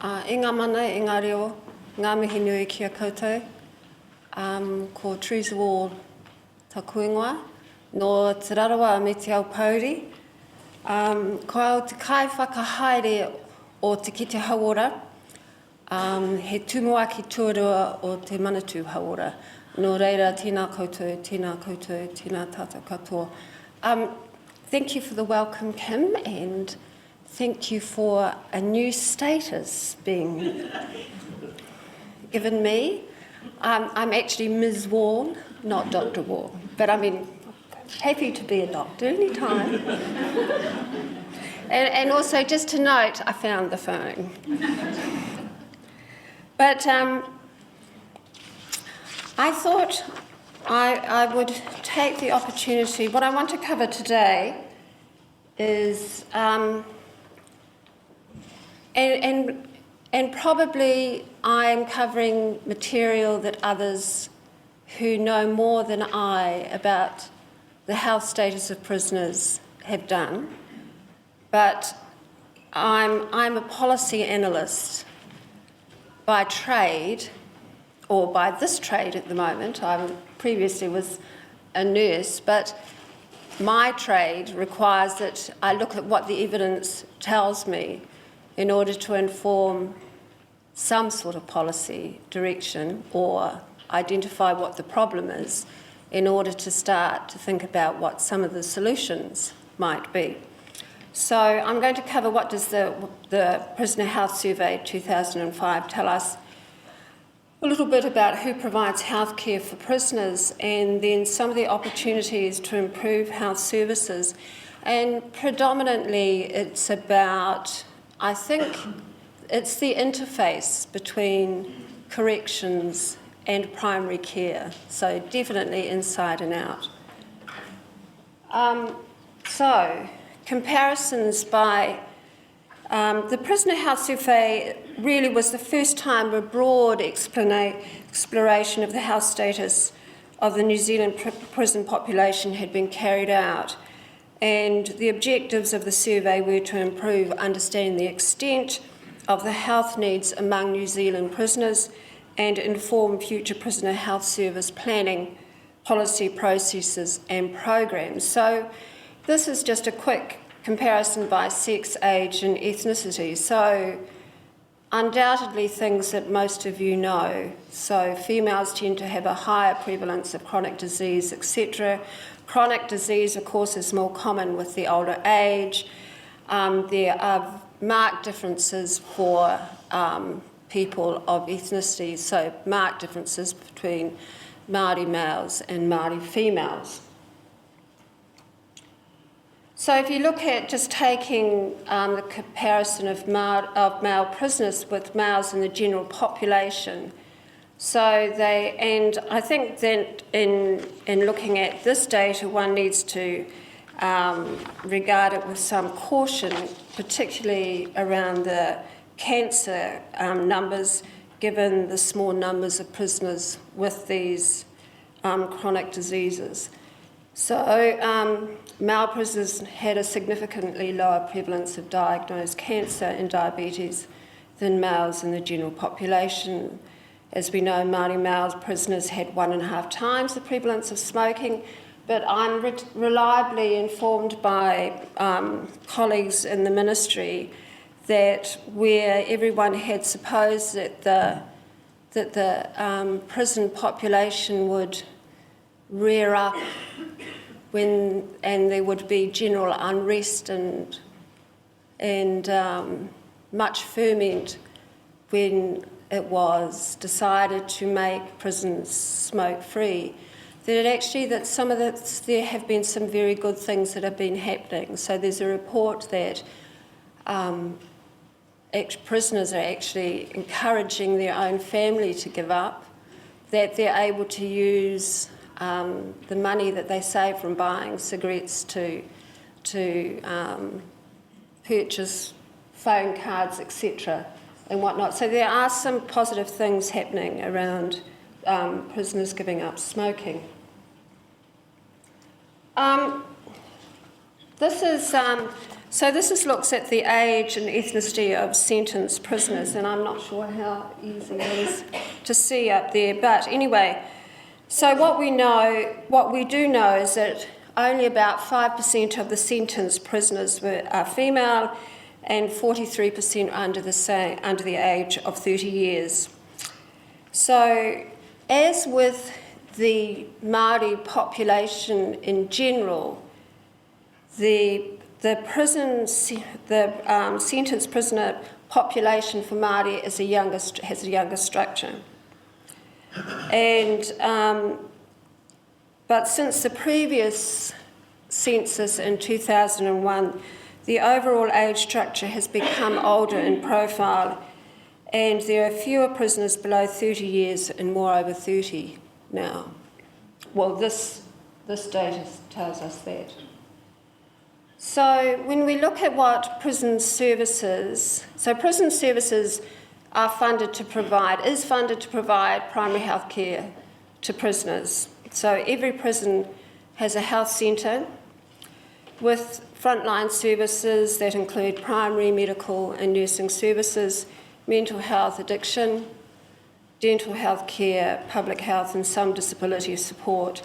I ngā mana, i ngā reo, ngā mihi nui ki a koutou, ko Teresa Wall ta kuingoa, no Te Rarawa me te au Pauri. Ko au te kai whakahaere o te kite hauora, he tumu aki tuarua o te manatū hauora. No reira, tēnā koutou, tēnā koutou, tēnā tātou katoa. Thank you for the welcome, Kim, and thank you for a new status being given me. I'm actually Ms. Wall, not Dr. Wall, but I mean, happy to be a doctor anytime. and also, just to note, I found the phone. But I thought I would take the opportunity. What I want to cover today is, and probably I'm covering material that others who know more than I about the health status of prisoners have done. But I'm a policy analyst by trade, or by this trade at the moment. I previously was a nurse, but my trade requires that I look at what the evidence tells me in order to inform some sort of policy direction or identify what the problem is in order to start to think about what some of the solutions might be. So I'm going to cover what does the Prisoner Health Survey 2005 tell us, a little bit about who provides health care for prisoners, and then some of the opportunities to improve health services. And predominantly it's about, I think, it's the interface between corrections and primary care, so definitely inside and out. So, comparisons by the Prisoner Health Survey really was the first time a broad exploration of the health status of the New Zealand prison population had been carried out, and the objectives of the survey were to improve understanding the extent of the health needs among New Zealand prisoners and inform future prisoner health service planning, policy processes and programs. So this is just a quick comparison by sex, age and ethnicity. So undoubtedly things that most of you know. So females tend to have a higher prevalence of chronic disease, etc. Chronic disease, of course, is more common with the older age. There are marked differences for people of ethnicity, so marked differences between Māori males and Māori females. So if you look at just taking the comparison of male prisoners with males in the general population, so and I think that in looking at this data, one needs to regard it with some caution, particularly around the cancer numbers, given the small numbers of prisoners with these chronic diseases. So male prisoners had a significantly lower prevalence of diagnosed cancer and diabetes than males in the general population. As we know, Māori male prisoners had 1.5 times the prevalence of smoking, but I'm reliably informed by colleagues in the ministry that where everyone had supposed that the prison population would rear up and there would be general unrest and much ferment when it was decided to make prisons smoke-free, that there have been some very good things that have been happening. So there's a report that prisoners are actually encouraging their own family to give up, that they're able to use the money that they save from buying cigarettes to purchase phone cards, etc. and whatnot. So there are some positive things happening around prisoners giving up smoking. This is So this looks at the age and ethnicity of sentenced prisoners, and I'm not sure how easy it is to see up there, but anyway, so what we do know is that only about 5% of the sentenced prisoners are female, and 43% under the age of 30 years. So, as with the Māori population in general, the sentenced prisoner population for Māori has a younger structure. And but since the previous census in 2001, the overall age structure has become older in profile, and there are fewer prisoners below 30 years and more over 30 now. Well, this data tells us that. So when we look at what prison services are funded to provide primary health care to prisoners. So every prison has a health centre with frontline services that include primary, medical and nursing services, mental health, addiction, dental health care, public health and some disability support.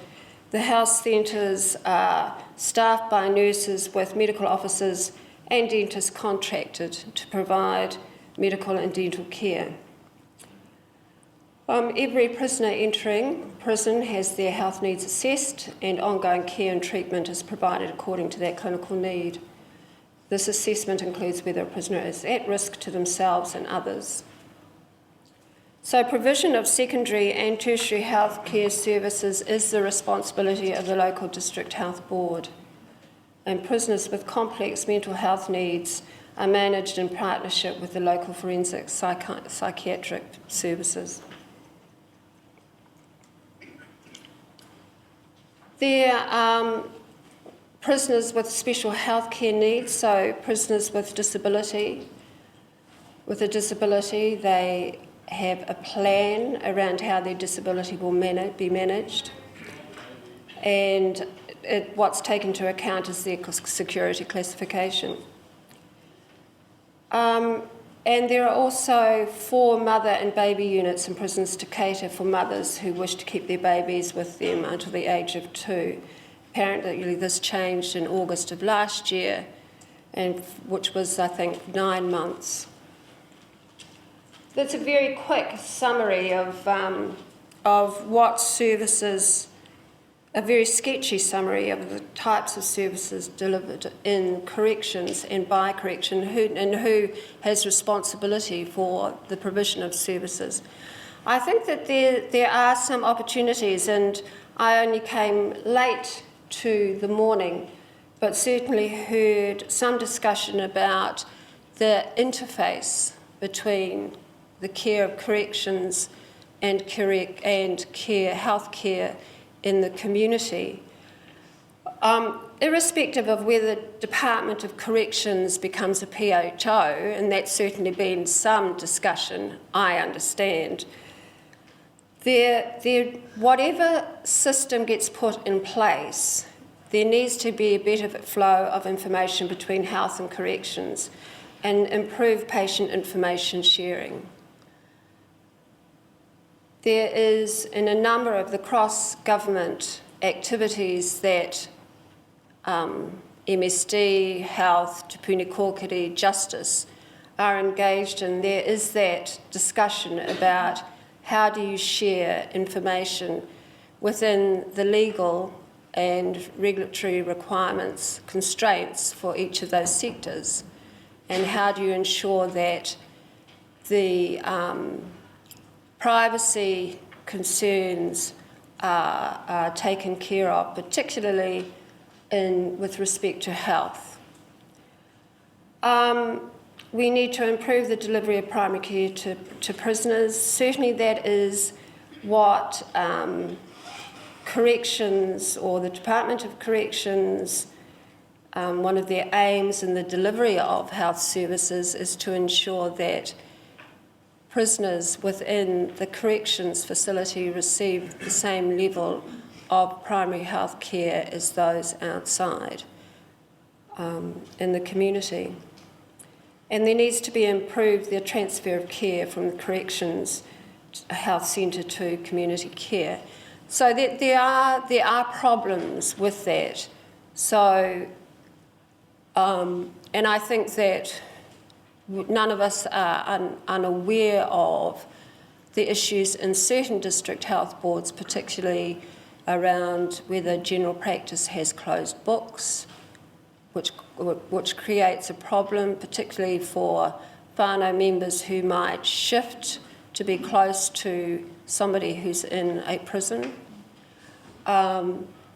The health centres are staffed by nurses with medical officers and dentists contracted to provide medical and dental care. Every prisoner entering prison has their health needs assessed, and ongoing care and treatment is provided according to their clinical need. This assessment includes whether a prisoner is at risk to themselves and others. So provision of secondary and tertiary health care services is the responsibility of the local district health board, and prisoners with complex mental health needs are managed in partnership with the local forensic psychiatric services. There are prisoners with special health care needs, so prisoners with a disability, they have a plan around how their disability will be managed, and what's taken into account is their security classification. And there are also 4 mother and baby units in prisons to cater for mothers who wish to keep their babies with them until the age of 2. Apparently this changed in August of last year, and which was, I think, 9 months. That's a very quick summary of what services, a very sketchy summary of the types of services delivered in corrections and by correction, and who has responsibility for the provision of services. I think that there are some opportunities, and I only came late to the morning, but certainly heard some discussion about the interface between the care of corrections and healthcare in the community. Irrespective of whether the Department of Corrections becomes a PHO, and that's certainly been some discussion, I understand, whatever system gets put in place, there needs to be a better flow of information between health and corrections and improve patient information sharing. There is, in a number of the cross-government activities that MSD, Health, Te Puni Kōkiri, Justice are engaged in, there is that discussion about how do you share information within the legal and regulatory requirements, constraints for each of those sectors, and how do you ensure that the privacy concerns are taken care of, particularly with respect to health. We need to improve the delivery of primary care to prisoners. Certainly that is what corrections, or the Department of Corrections, one of their aims in the delivery of health services is to ensure that prisoners within the corrections facility receive the same level of primary health care as those outside. in the community. And there needs to be improved the transfer of care from the corrections health centre to community care. So there are problems with that. So, and I think that none of us are unaware of the issues in certain district health boards, particularly around whether general practice has closed books, which creates a problem, particularly for whānau members who might shift to be close to somebody who's in a prison.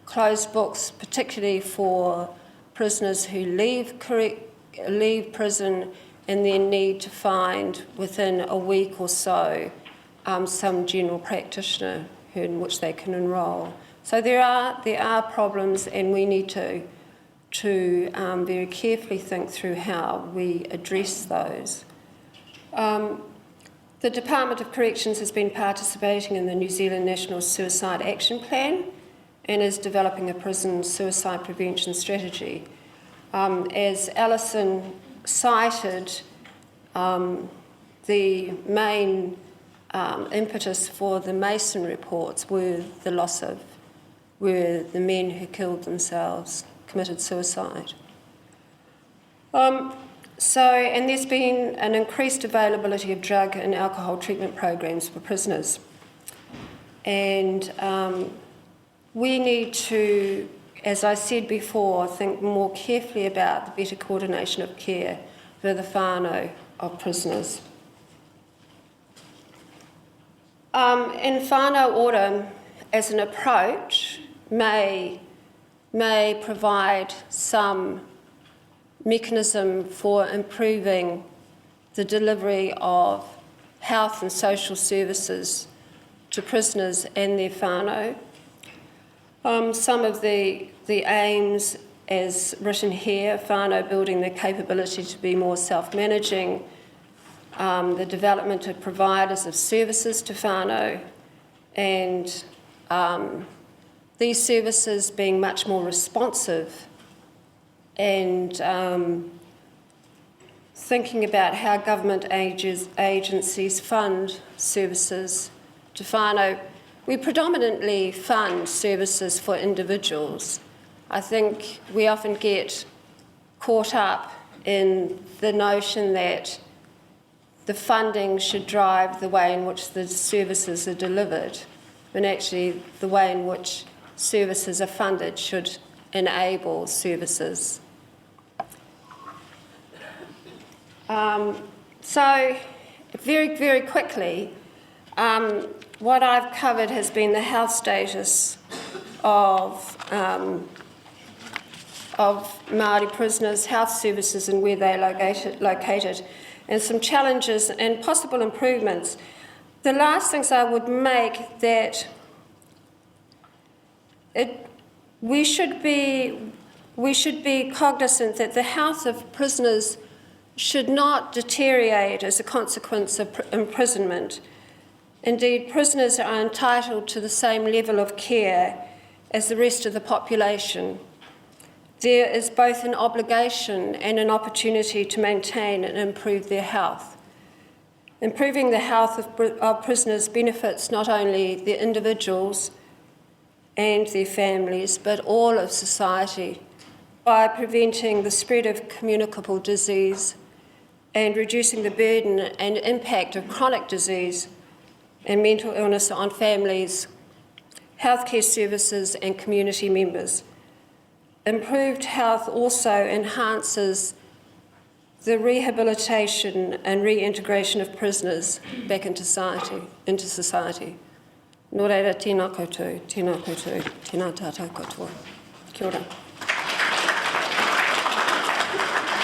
Closed books, particularly for prisoners who leave prison and then need to find within a week or so some general practitioner in which they can enrol. So there are problems, and we need to very carefully think through how we address those. The Department of Corrections has been participating in the New Zealand National Suicide Action Plan and is developing a prison suicide prevention strategy. As Alison cited, the main impetus for the Mason reports were the men who killed themselves, committed suicide. And there's been an increased availability of drug and alcohol treatment programs for prisoners. And we need to, as I said before, think more carefully about the better coordination of care for the whānau of prisoners. In whānau order, as an approach, may provide some mechanism for improving the delivery of health and social services to prisoners and their whānau. Some of the aims, as written here, whānau building their capability to be more self-managing, the development of providers of services to whānau, and these services being much more responsive, and thinking about how government agencies fund services to whānau. We predominantly fund services for individuals. I think we often get caught up in the notion that the funding should drive the way in which the services are delivered, when actually the way in which services are funded should enable services. So, very, very quickly, what I've covered has been the health status of Māori prisoners, health services and where they're located, and some challenges and possible improvements. The last things I would make that we should be cognizant that the health of prisoners should not deteriorate as a consequence of imprisonment. Indeed, prisoners are entitled to the same level of care as the rest of the population. There is both an obligation and an opportunity to maintain and improve their health. Improving the health of prisoners benefits not only the individuals and their families, but all of society by preventing the spread of communicable disease and reducing the burden and impact of chronic disease and mental illness on families, healthcare services and community members. Improved health also enhances the rehabilitation and reintegration of prisoners back into society. Nō reira, tēnā koutou, tēnā tātou katoa. Kia ora.